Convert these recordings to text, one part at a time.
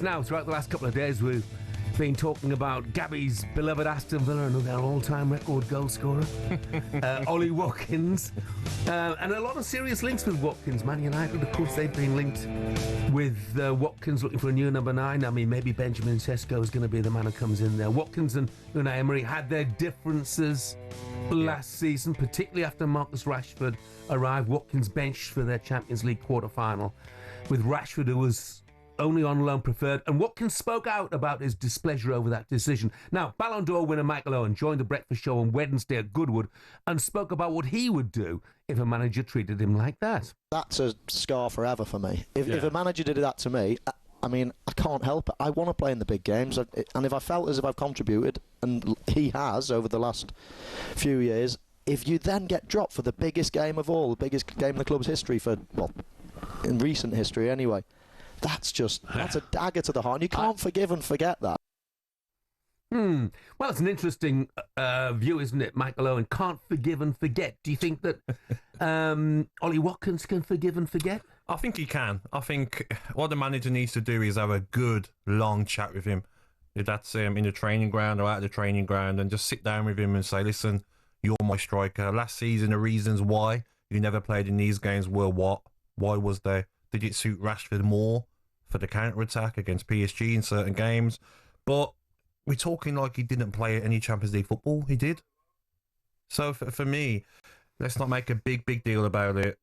Now, throughout the last couple of days, we've been talking about Gabby's beloved Aston Villa and their all-time record goal scorer, Ollie Watkins. And a lot of serious links with Watkins. Man United, of course, they've been linked with Watkins looking for a new number 9. I mean, maybe Benjamin Sesko is going to be the man who comes in there. Watkins and Emery had their differences last season, particularly after Marcus Rashford arrived. Watkins benched for their Champions League quarter-final, with Rashford, who was only on loan preferred, and Watkins spoke out about his displeasure over that decision. Now, Ballon d'Or winner Michael Owen joined the breakfast show on Wednesday at Goodwood and spoke about what he would do if a manager treated him like that. That's a scar forever for me. If a manager did that to me, I mean, I can't help it. I want to play in the big games, and if I felt as if I've contributed, and he has over the last few years, if you then get dropped for the biggest game of all, the biggest game in the club's history in recent history anyway, that's a dagger to the heart. And you can't forgive and forget that. Well, it's an interesting view, isn't it, Michael Owen? Can't forgive and forget. Do you think that Ollie Watkins can forgive and forget? I think he can. I think what the manager needs to do is have a good, long chat with him. If that's in the training ground or out of the training ground, and just sit down with him and say, listen, you're my striker. Last season, the reasons why you never played in these games were what? Why was there? Did it suit Rashford more for the counter-attack against PSG in certain games? But we're talking like he didn't play any Champions League football. He did. So for me, let's not make a big deal about it.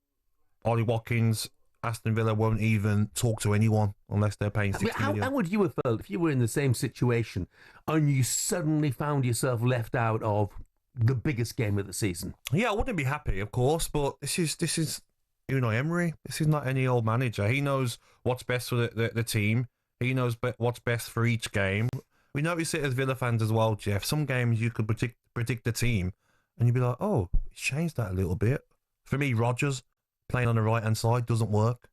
Ollie Watkins, Aston Villa won't even talk to anyone unless they're paying 60 million. How would you have felt if you were in the same situation and you suddenly found yourself left out of the biggest game of the season? Yeah, I wouldn't be happy, of course, but this is Emery. This is not any old manager. He knows what's best for the team. He knows what's best for each game. We notice it as Villa fans as well, Jeff. Some games you could predict the team, and you'd be like, oh, he's changed that a little bit. For me, Rodgers playing on the right-hand side doesn't work.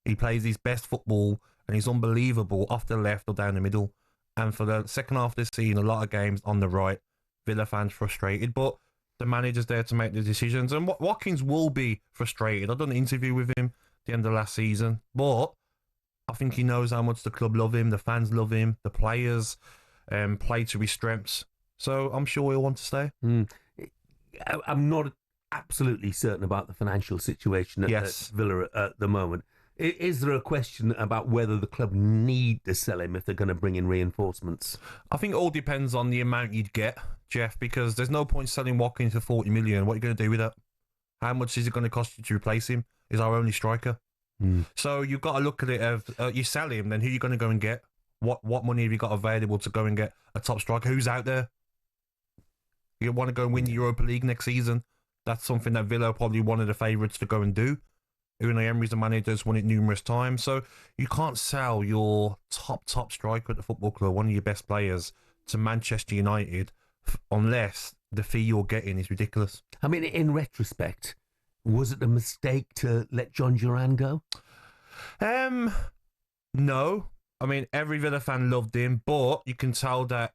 He plays his best football, and he's unbelievable off the left or down the middle. And for the second half of this season, a lot of games on the right, Villa fans frustrated, but the manager's there to make the decisions, and Watkins will be frustrated. I've done an interview with him at the end of last season, but I think he knows how much the club love him, the fans love him, the players play to his strengths, so I'm sure he'll want to stay. I'm not absolutely certain about the financial situation at Villa at the moment. Is there a question about whether the club need to sell him if they're going to bring in reinforcements? I think it all depends on the amount you'd get, Jeff, because there's no point selling Watkins for 40 million. What are you going to do with that? How much is it going to cost you to replace him? He's our only striker. So you've got to look at it as you sell him, then who are you going to go and get? What money have you got available to go and get a top striker? Who's out there? You want to go and win the Europa League next season? That's something that Villa are probably one of the favourites to go and do. Unai Emery's the manager, has won it numerous times. So you can't sell your top striker at the football club, one of your best players, to Manchester United unless the fee you're getting is ridiculous. I mean, in retrospect, was it a mistake to let John Duran go? No. I mean, every Villa fan loved him, but you can tell that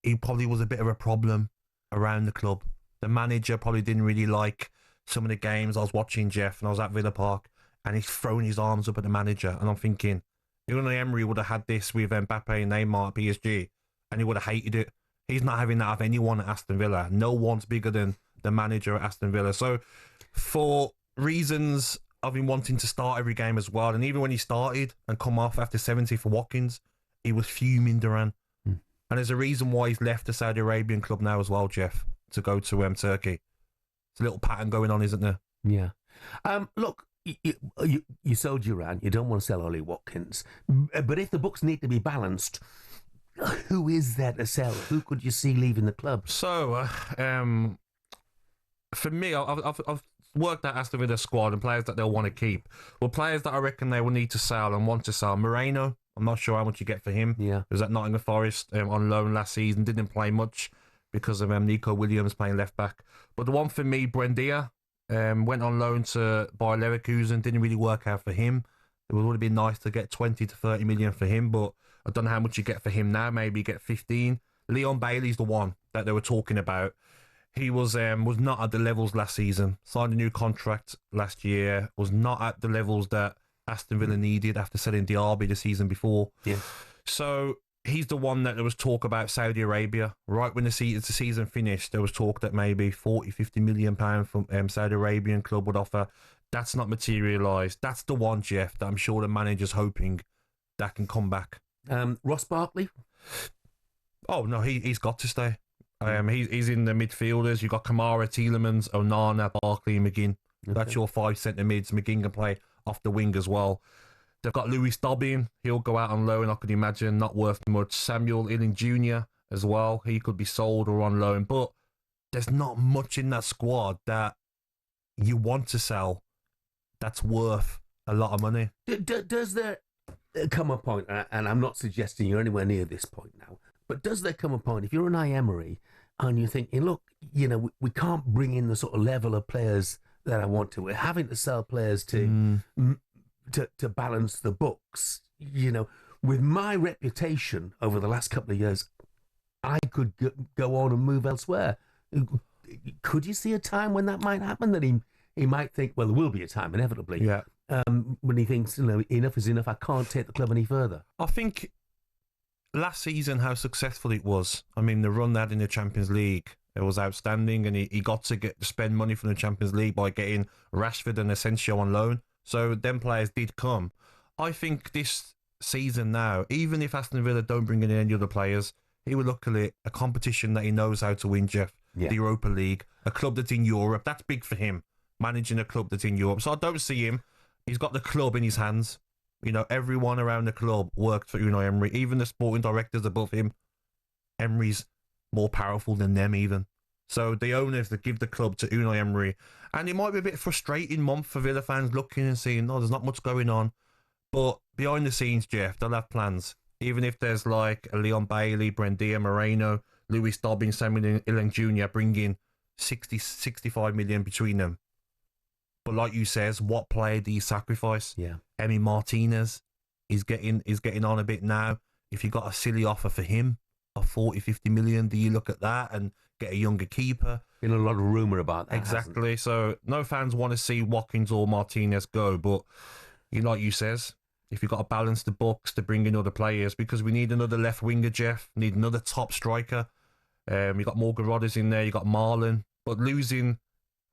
he probably was a bit of a problem around the club. The manager probably didn't really like some of the games I was watching, Jeff, and I was at Villa Park, and he's throwing his arms up at the manager, and I'm thinking, Unai Emery would have had this with Mbappe and Neymar at PSG, and he would have hated it. He's not having that of anyone at Aston Villa. No one's bigger than the manager at Aston Villa. So for reasons I've been wanting to start every game as well, and even when he started and come off after 70 for Watkins, he was fuming, Duran. And there's a reason why he's left the Saudi Arabian club now as well, Jeff, to go to Turkey. It's a little pattern going on, isn't there? Yeah. Look, you sold Duran. You don't want to sell Ollie Watkins. But if the books need to be balanced, who is there to sell? Who could you see leaving the club? So, for me, I've worked at Aston Villa squad and players that they'll want to keep. Well, players that I reckon they will need to sell and want to sell. Moreno, I'm not sure how much you get for him. Yeah. He was at Nottingham Forest on loan last season. Didn't play much because of Nico Williams playing left back. But the one for me, Buendia, went on loan to Bayer Leverkusen. Didn't really work out for him. It would have been nice to get 20 to 30 million for him, but I don't know how much you get for him now. Maybe you get 15. Leon Bailey's the one that they were talking about. He was not at the levels last season. Signed a new contract last year. Was not at the levels that Aston Villa needed after selling Diaby the season before. Yeah. So he's the one that there was talk about Saudi Arabia. Right when the season finished, there was talk that maybe 40, 50 million pound from Saudi Arabian club would offer. That's not materialised. That's the one, Jeff, that I'm sure the manager's hoping that can come back. Ross Barkley? Oh, no, he's got to stay. He's in the midfielders. You've got Kamara, Tielemans, Onana, Barkley, and McGinn. Okay. That's your 5 centre mids. McGinn can play off the wing as well. They've got Louis Dobbin. He'll go out on loan, I could imagine. Not worth much. Samuel Illing Jr. as well. He could be sold or on loan. But there's not much in that squad that you want to sell that's worth a lot of money. Does there come a point, and I'm not suggesting you're anywhere near this point now, but does there come a point, if you're an Emery and you're thinking, look, we can't bring in the sort of level of players that I want to. We're having to sell players to balance the books. With my reputation over the last couple of years, I could go on and move elsewhere. Could you see a time when that might happen, that he might think, well, there will be a time, inevitably, when he thinks, enough is enough, I can't take the club any further? I think last season, how successful it was. I mean, the run they had in the Champions League, it was outstanding, and he got to spend money from the Champions League by getting Rashford and Asensio on loan. So them players did come. I think this season now, even if Aston Villa don't bring in any other players, he will look at it a competition that he knows how to win, Jeff. Yeah. The Europa League, a club that's in Europe. That's big for him, managing a club that's in Europe. So I don't see him. He's got the club in his hands. Everyone around the club worked for Unai Emery, even the sporting directors above him. Emery's more powerful than them even. So the owners that give the club to Unai Emery, and it might be a bit frustrating month for Villa fans looking and seeing, there's not much going on. But behind the scenes, Jeff, they'll have plans. Even if there's like a Leon Bailey, Buendia, Moreno, Louis Dobbin, Samuel Illing Jr. bringing 60, 65 million between them. But like you says, what player do you sacrifice? Yeah. Emi Martinez is getting on a bit now. If you got a silly offer for him of 40, 50 million, do you look at that and get a younger keeper? Been a lot of rumour about that. Exactly. So no fans want to see Watkins or Martinez go, but like you says, if you've got to balance the books to bring in other players, because we need another left winger, Jeff, need another top striker. You got Morgan Rodgers in there, you got Marlon, but losing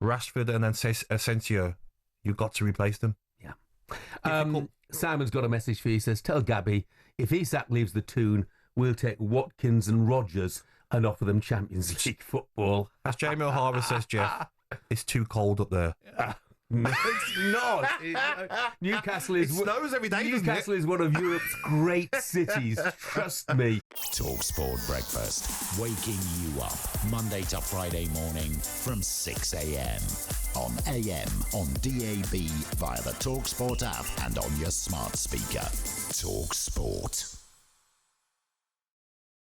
Rashford and Asensio, you've got to replace them. Yeah. Simon's got a message for you. He says, tell Gabby, if Isak leaves the Toon, we'll take Watkins and Rodgers and offer them Champions League football. As Jamie O'Hara says, Jeff, it's too cold up there. No, it's not. Newcastle is. It snows every day. Newcastle is one of Europe's great cities. Trust me. talkSPORT Breakfast, waking you up Monday to Friday morning from 6 a.m. on AM, on DAB, via the talkSPORT app, and on your smart speaker. talkSPORT.